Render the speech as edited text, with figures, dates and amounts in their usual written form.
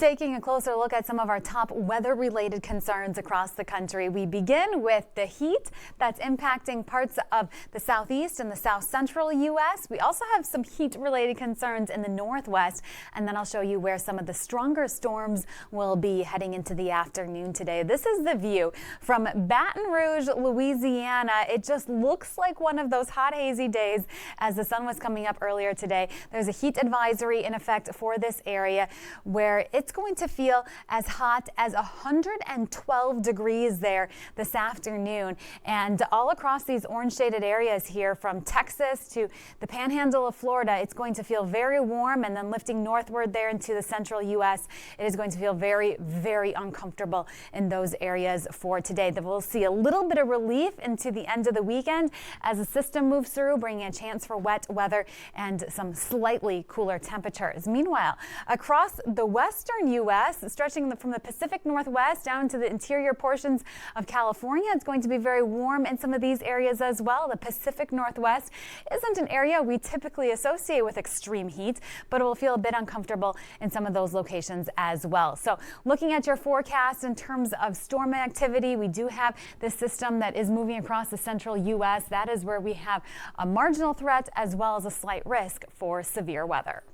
Taking a closer look at some of our top weather-related concerns across the country, we begin with the heat that's impacting parts of the southeast and the south central U.S. We also have some heat-related concerns in the northwest, and then I'll show you where some of the stronger storms will be heading into the afternoon today. This is the view from Baton Rouge, Louisiana. It just looks like one of those hot, hazy days as the sun was coming up earlier today. There's a heat advisory in effect for this area where it's going to feel as hot as 112 degrees there this afternoon. And all across these orange shaded areas here from Texas to the panhandle of Florida, it's going to feel very warm, and then lifting northward there into the central U.S., it is going to feel very, very uncomfortable in those areas for today. Then we'll see a little bit of relief into the end of the weekend as the system moves through, bringing a chance for wet weather and some slightly cooler temperatures. Meanwhile, across the western U.S., stretching from the Pacific Northwest down to the interior portions of California, it's going to be very warm in some of these areas as well. The Pacific Northwest isn't an area we typically associate with extreme heat, but it will feel a bit uncomfortable in some of those locations as well. So looking at your forecast in terms of storm activity, we do have this system that is moving across the central U.S. That is where we have a marginal threat as well as a slight risk for severe weather.